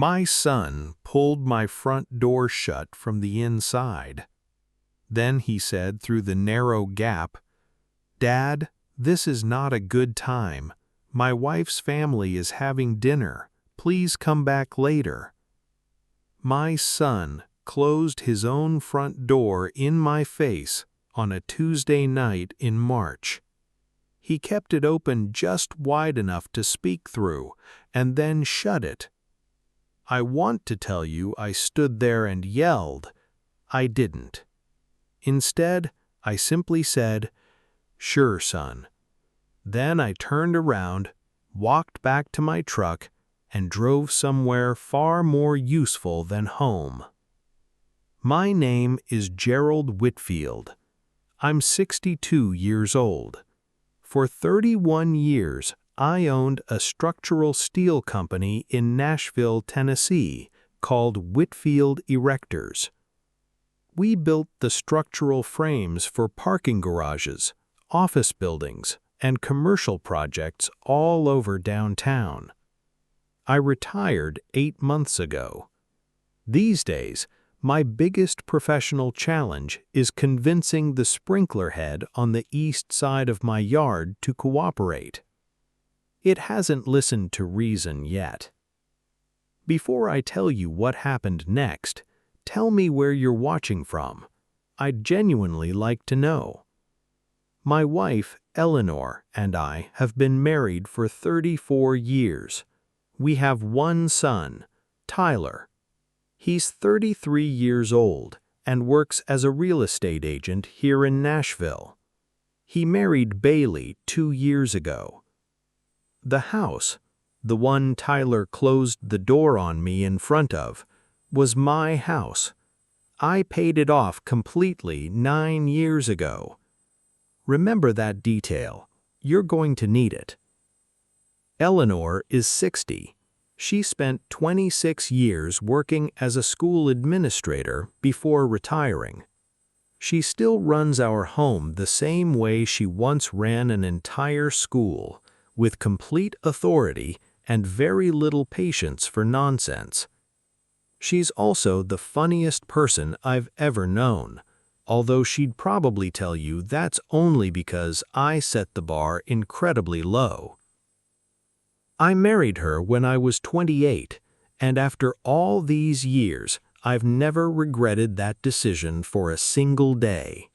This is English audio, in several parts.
My son pulled my front door shut from the inside. Then he said through the narrow gap, "Dad, this is not a good time. My wife's family is having dinner. Please come back later." My son closed his own front door in my face on a Tuesday night in March. He kept it open just wide enough to speak through, and then shut it. I want to tell you I stood there and yelled. I didn't. Instead, I simply said, "Sure, son." Then I turned around, walked back to my truck, and drove somewhere far more useful than home. My name is Gerald Whitfield. I'm 62 years old. For 31 years, I owned a structural steel company in Nashville, Tennessee, called Whitfield Erectors. We built the structural frames for parking garages, office buildings, and commercial projects all over downtown. I retired 8 months ago. These days, my biggest professional challenge is convincing the sprinkler head on the east side of my yard to cooperate. It hasn't listened to reason yet. Before I tell you what happened next, tell me where you're watching from. I'd genuinely like to know. My wife, Eleanor, and I have been married for 34 years. We have one son, Tyler. He's 33 years old and works as a real estate agent here in Nashville. He married Bailey 2 years ago. The house, the one Tyler closed the door on me in front of, was my house. I paid it off completely 9 years ago. Remember that detail. You're going to need it. Eleanor is 60. She spent 26 years working as a school administrator before retiring. She still runs our home the same way she once ran an entire school, with complete authority and very little patience for nonsense. She's also the funniest person I've ever known, although she'd probably tell you that's only because I set the bar incredibly low. I married her when I was 28, and after all these years, I've never regretted that decision for a single day.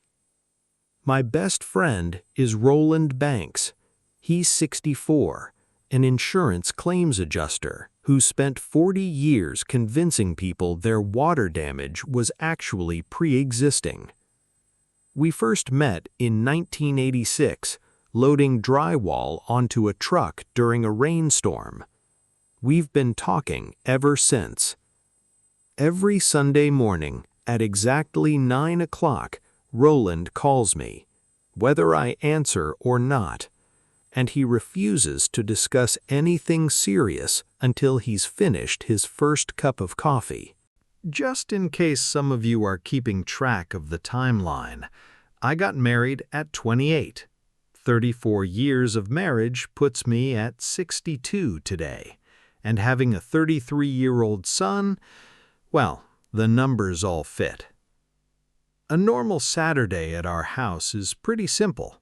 My best friend is Roland Banks. He's 64, an insurance claims adjuster who spent 40 years convincing people their water damage was actually pre-existing. We first met in 1986, loading drywall onto a truck during a rainstorm. We've been talking ever since. Every Sunday morning at exactly 9 o'clock, Roland calls me, whether I answer or not, and he refuses to discuss anything serious until he's finished his first cup of coffee. Just in case some of you are keeping track of the timeline, I got married at 28. 34 years of marriage puts me at 62 today, and having a 33-year-old son, well, the numbers all fit. A normal Saturday at our house is pretty simple.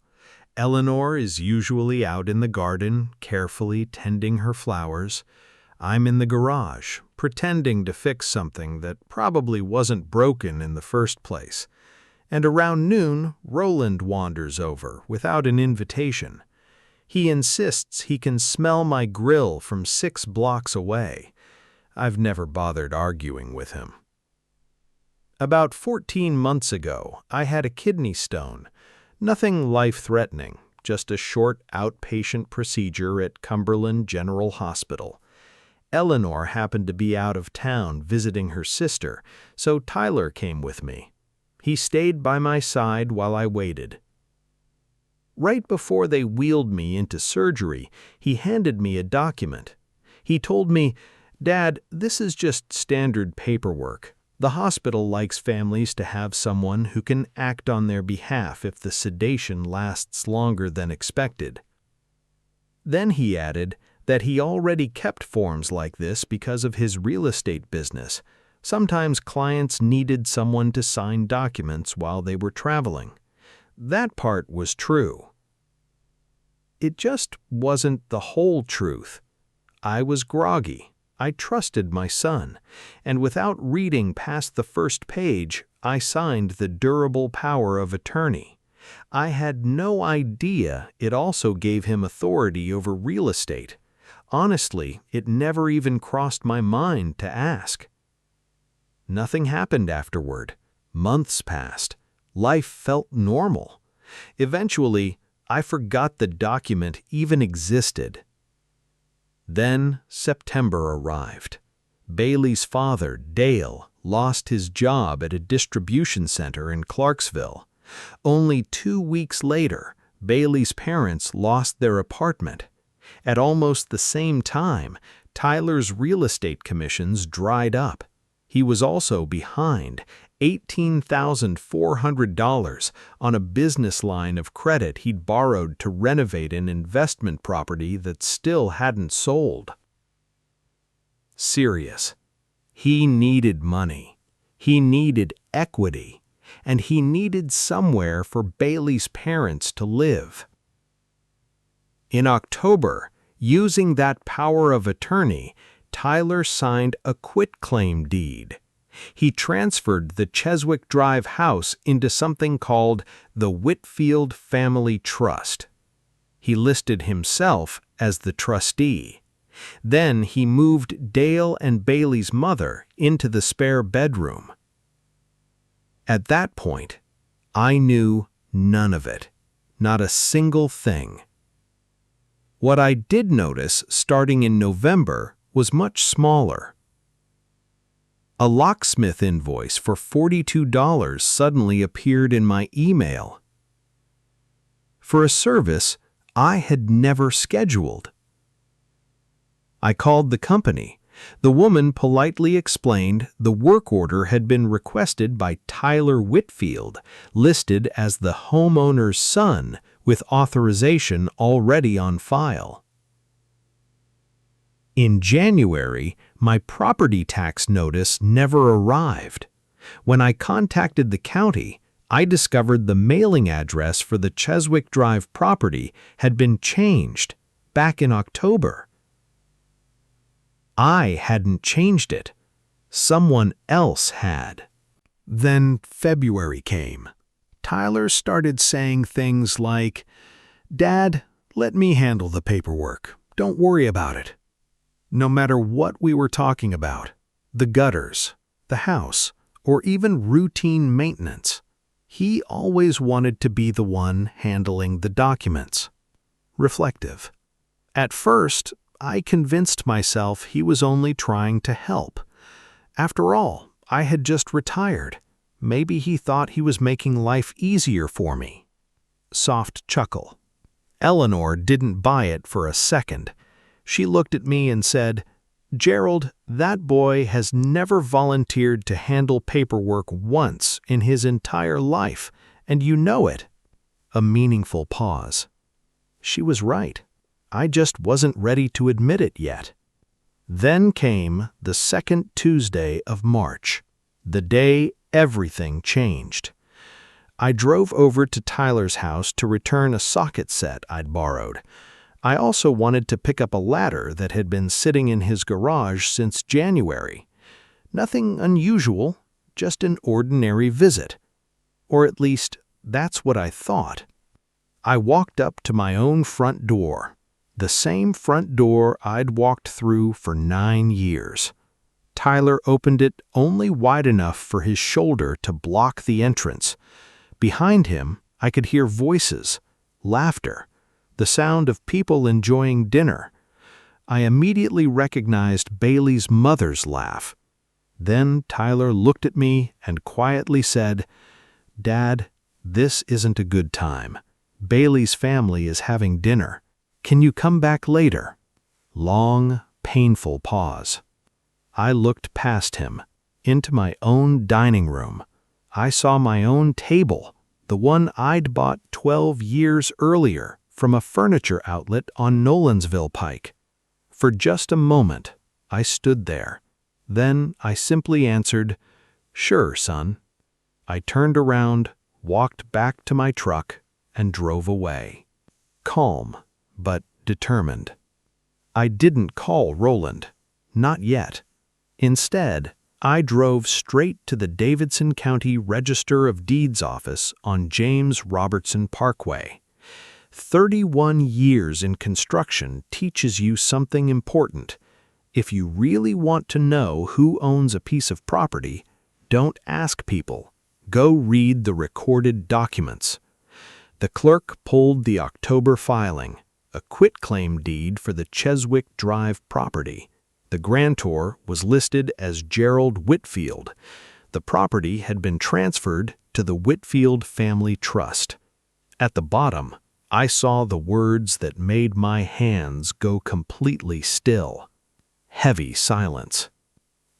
Eleanor is usually out in the garden, carefully tending her flowers. I'm in the garage, pretending to fix something that probably wasn't broken in the first place. And around noon, Roland wanders over without an invitation. He insists he can smell my grill from 6 blocks away. I've never bothered arguing with him. About 14 months ago, I had a kidney stone. Nothing life-threatening, just a short outpatient procedure at Cumberland General Hospital. Eleanor happened to be out of town visiting her sister, so Tyler came with me. He stayed by my side while I waited. Right before they wheeled me into surgery, he handed me a document. He told me, "Dad, this is just standard paperwork. The hospital likes families to have someone who can act on their behalf if the sedation lasts longer than expected." Then he added, that he already kept forms like this because of his real estate business. Sometimes clients needed someone to sign documents while they were traveling. That part was true. It just wasn't the whole truth. I was groggy. I trusted my son, and without reading past the first page, I signed the durable power of attorney. I had no idea it also gave him authority over real estate. Honestly, it never even crossed my mind to ask. Nothing happened afterward. Months passed. Life felt normal. Eventually, I forgot the document even existed. Then September arrived. Bailey's father, Dale, lost his job at a distribution center in Clarksville. Only 2 weeks later, Bailey's parents lost their apartment. At almost the same time, Tyler's real estate commissions dried up. He was also behind $18,400 on a business line of credit he'd borrowed to renovate an investment property that still hadn't sold. Serious. He needed money. He needed equity. And he needed somewhere for Bailey's parents to live. In October, using that power of attorney, Tyler signed a quitclaim deed. He transferred the Cheswick Drive house into something called the Whitfield Family Trust. He listed himself as the trustee. Then he moved Dale and Bailey's mother into the spare bedroom. At that point, I knew none of it, not a single thing. What I did notice starting in November was much smaller. A locksmith invoice for $42 suddenly appeared in my email for a service I had never scheduled. I called the company. The woman politely explained the work order had been requested by Tyler Whitfield, listed as the homeowner's son with authorization already on file. In January, my property tax notice never arrived. When I contacted the county, I discovered the mailing address for the Cheswick Drive property had been changed back in October. I hadn't changed it. Someone else had. Then February came. Tyler started saying things like, "Dad, let me handle the paperwork. Don't worry about it." No matter what we were talking about, the gutters, the house, or even routine maintenance, he always wanted to be the one handling the documents. Reflective. At first, I convinced myself he was only trying to help. After all, I had just retired. Maybe he thought he was making life easier for me. Soft chuckle. Eleanor didn't buy it for a second. She looked at me and said, "Gerald, that boy has never volunteered to handle paperwork once in his entire life, and you know it." A meaningful pause. She was right. I just wasn't ready to admit it yet. Then came the second Tuesday of March, the day everything changed. I drove over to Tyler's house to return a socket set I'd borrowed. I also wanted to pick up a ladder that had been sitting in his garage since January. Nothing unusual, just an ordinary visit. Or at least, that's what I thought. I walked up to my own front door, the same front door I'd walked through for 9 years. Tyler opened it only wide enough for his shoulder to block the entrance. Behind him, I could hear voices, laughter, the sound of people enjoying dinner. I immediately recognized Bailey's mother's laugh. Then Tyler looked at me and quietly said, "Dad, this isn't a good time. Bailey's family is having dinner. Can you come back later?" Long, painful pause. I looked past him, into my own dining room. I saw my own table, the one I'd bought 12 years earlier from a furniture outlet on Nolansville Pike. For just a moment, I stood there. Then I simply answered, "Sure, son." I turned around, walked back to my truck, and drove away. Calm, but determined. I didn't call Roland. Not yet. Instead, I drove straight to the Davidson County Register of Deeds office on James Robertson Parkway. 31 years in construction teaches you something important. If you really want to know who owns a piece of property, don't ask people. Go read the recorded documents. The clerk pulled the October filing, a quitclaim deed for the Cheswick Drive property. The grantor was listed as Gerald Whitfield. The property had been transferred to the Whitfield Family Trust. At the bottom, I saw the words that made my hands go completely still. Heavy silence.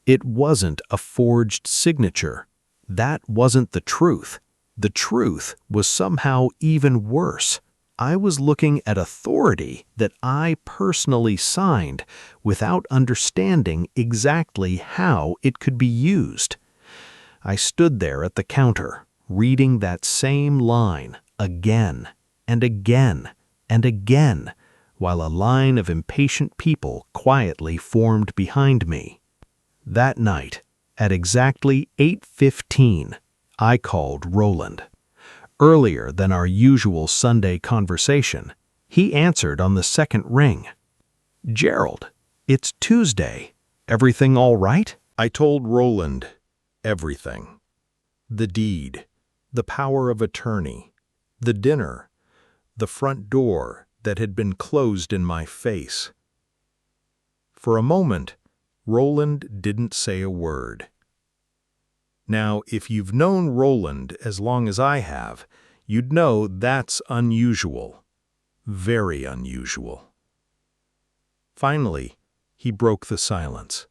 It wasn't a forged signature. That wasn't the truth. The truth was somehow even worse. I was looking at authority that I personally signed without understanding exactly how it could be used. I stood there at the counter, reading that same line again and again and again, while a line of impatient people quietly formed behind me. That night, at exactly 8:15, I called Roland. Earlier than our usual Sunday conversation, he answered on the second ring. "Gerald, it's Tuesday. Everything all right?" I told Roland everything. The deed, the power of attorney, the dinner, the front door that had been closed in my face. For a moment, Roland didn't say a word. Now, if you've known Roland as long as I have, you'd know that's unusual. Very unusual. Finally, he broke the silence.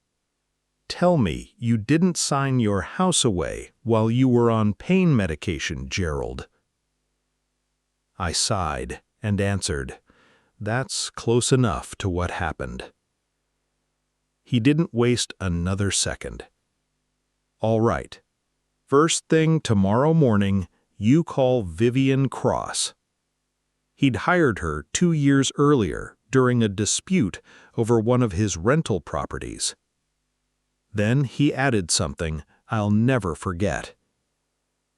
"Tell me you didn't sign your house away while you were on pain medication, Gerald." I sighed and answered, "That's close enough to what happened." He didn't waste another second. "All right. First thing tomorrow morning, you call Vivian Cross." He'd hired her 2 years earlier during a dispute over one of his rental properties. Then he added something I'll never forget.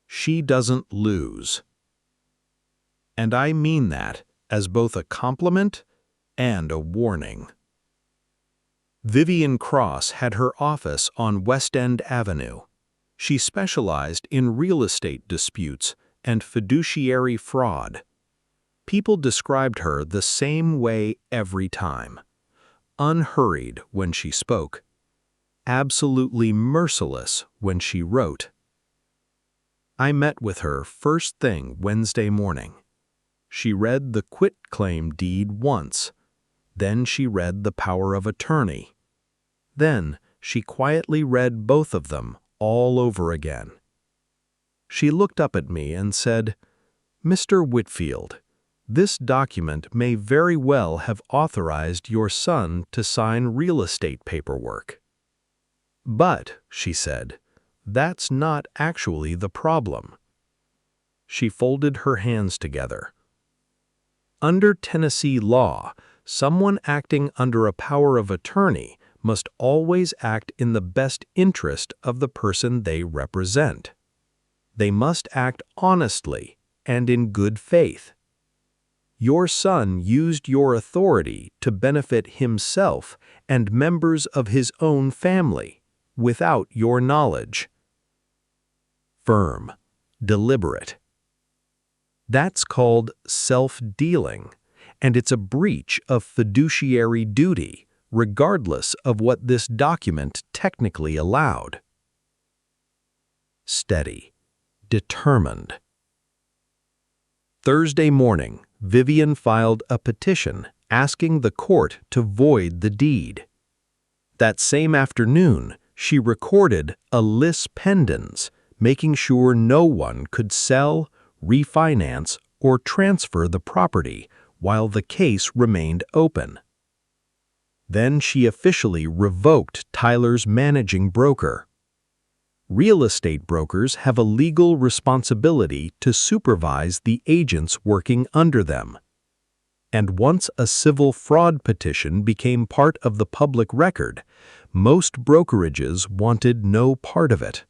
"She doesn't lose." And I mean that as both a compliment and a warning. Vivian Cross had her office on West End Avenue. She specialized in real estate disputes and fiduciary fraud. People described her the same way every time. Unhurried when she spoke. Absolutely merciless when she wrote. I met with her first thing Wednesday morning. She read the quitclaim deed once. Then she read the power of attorney. Then she quietly read both of them all over again. She looked up at me and said, "Mr. Whitfield, this document may very well have authorized your son to sign real estate paperwork. But," she said, "that's not actually the problem." She folded her hands together. Under Tennessee law, someone acting under a power of attorney must always act in the best interest of the person they represent. They must act honestly and in good faith. Your son used your authority to benefit himself and members of his own family without your knowledge. Firm, deliberate. That's called self-dealing, and it's a breach of fiduciary duty, regardless of what this document technically allowed. Steady, determined. Thursday morning, Vivian filed a petition asking the court to void the deed. That same afternoon, she recorded a lis pendens, making sure no one could sell, refinance, or transfer the property while the case remained open. Then she officially revoked Tyler's managing broker. Real estate brokers have a legal responsibility to supervise the agents working under them. And once a civil fraud petition became part of the public record, most brokerages wanted no part of it.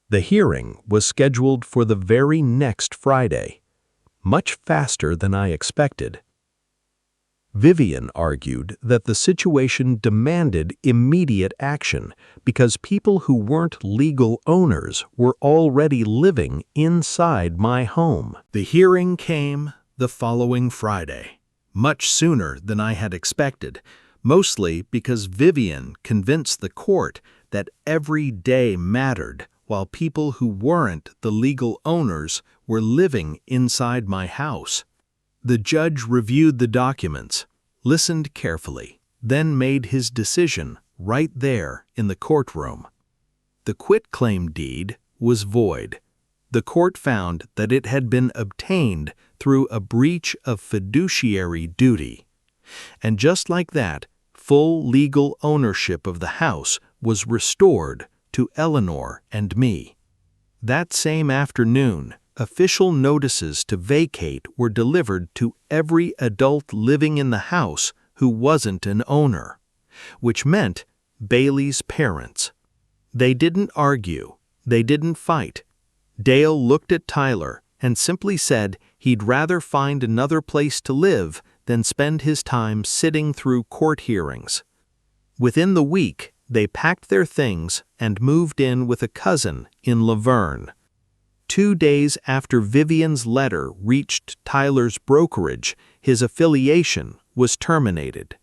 The hearing was scheduled for the very next Friday, much faster than I expected. Vivian argued that the situation demanded immediate action because people who weren't legal owners were already living inside my home. The hearing came the following Friday, much sooner than I had expected, mostly because Vivian convinced the court that every day mattered while people who weren't the legal owners were living inside my house. The judge reviewed the documents, listened carefully, then made his decision right there in the courtroom. The quitclaim deed was void. The court found that it had been obtained through a breach of fiduciary duty. And just like that, full legal ownership of the house was restored to Eleanor and me. That same afternoon, official notices to vacate were delivered to every adult living in the house who wasn't an owner, which meant Bailey's parents. They didn't argue. They didn't fight. Dale looked at Tyler and simply said he'd rather find another place to live than spend his time sitting through court hearings. Within the week, they packed their things and moved in with a cousin in Laverne. 2 days after Vivian's letter reached Tyler's brokerage, his affiliation was terminated.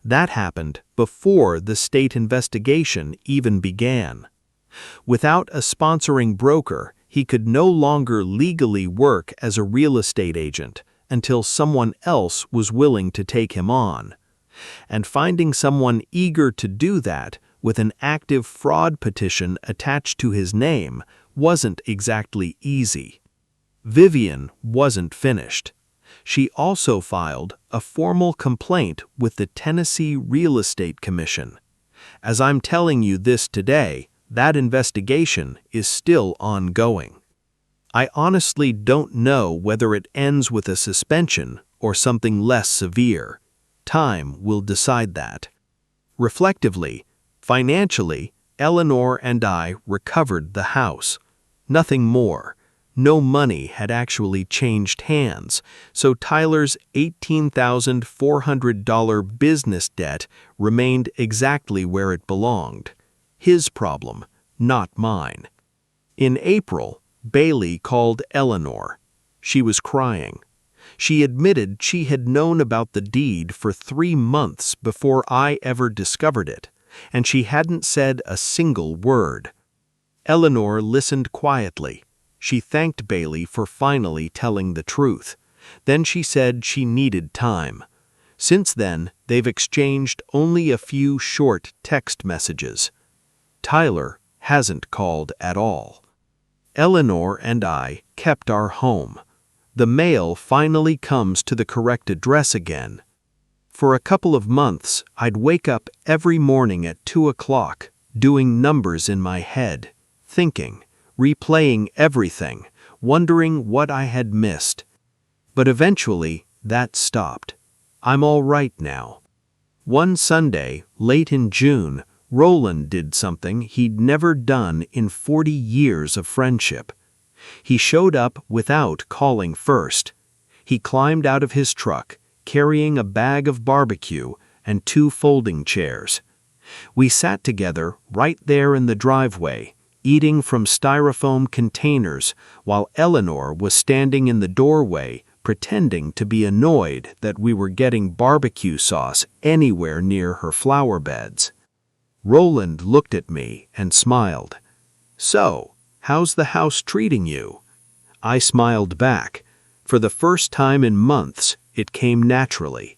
That happened before the state investigation even began. Without a sponsoring broker, he could no longer legally work as a real estate agent until someone else was willing to take him on. And finding someone eager to do that with an active fraud petition attached to his name wasn't exactly easy. Vivian wasn't finished. She also filed a formal complaint with the Tennessee Real Estate Commission. As I'm telling you this today, that investigation is still ongoing. I honestly don't know whether it ends with a suspension or something less severe. Time will decide that. Reflectively, financially, Eleanor and I recovered the house. Nothing more. No money had actually changed hands, so Tyler's $18,400 business debt remained exactly where it belonged. His problem, not mine. In April, Bailey called Eleanor. She was crying. She admitted she had known about the deed for 3 months before I ever discovered it, and she hadn't said a single word. Eleanor listened quietly. She thanked Bailey for finally telling the truth. Then she said she needed time. Since then, they've exchanged only a few short text messages. Tyler hasn't called at all. Eleanor and I kept our home. The mail finally comes to the correct address again. For a couple of months, I'd wake up every morning at 2 o'clock, doing numbers in my head, thinking, replaying everything, wondering what I had missed. But eventually, that stopped. I'm all right now. One Sunday, late in June, Roland did something he'd never done in 40 years of friendship. He showed up without calling first. He climbed out of his truck, carrying a bag of barbecue and 2 folding chairs. We sat together right there in the driveway, eating from styrofoam containers, while Eleanor was standing in the doorway, pretending to be annoyed that we were getting barbecue sauce anywhere near her flower beds. Roland looked at me and smiled. "So, how's the house treating you?" I smiled back. For the first time in months, it came naturally.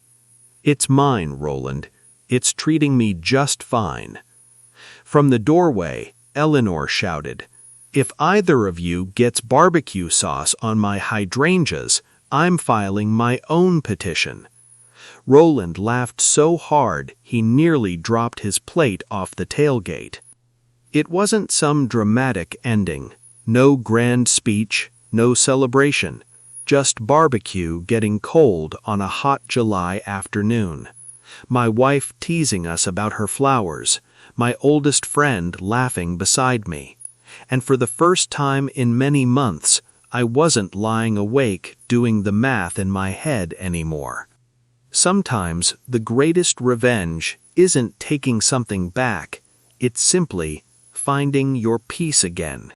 "It's mine, Roland. It's treating me just fine." From the doorway, Eleanor shouted, "If either of you gets barbecue sauce on my hydrangeas, I'm filing my own petition." Roland laughed so hard he nearly dropped his plate off the tailgate. It wasn't some dramatic ending. No grand speech, no celebration. Just barbecue getting cold on a hot July afternoon. My wife teasing us about her flowers. My oldest friend laughing beside me. And for the first time in many months, I wasn't lying awake doing the math in my head anymore. Sometimes the greatest revenge isn't taking something back, it's simply finding your peace again.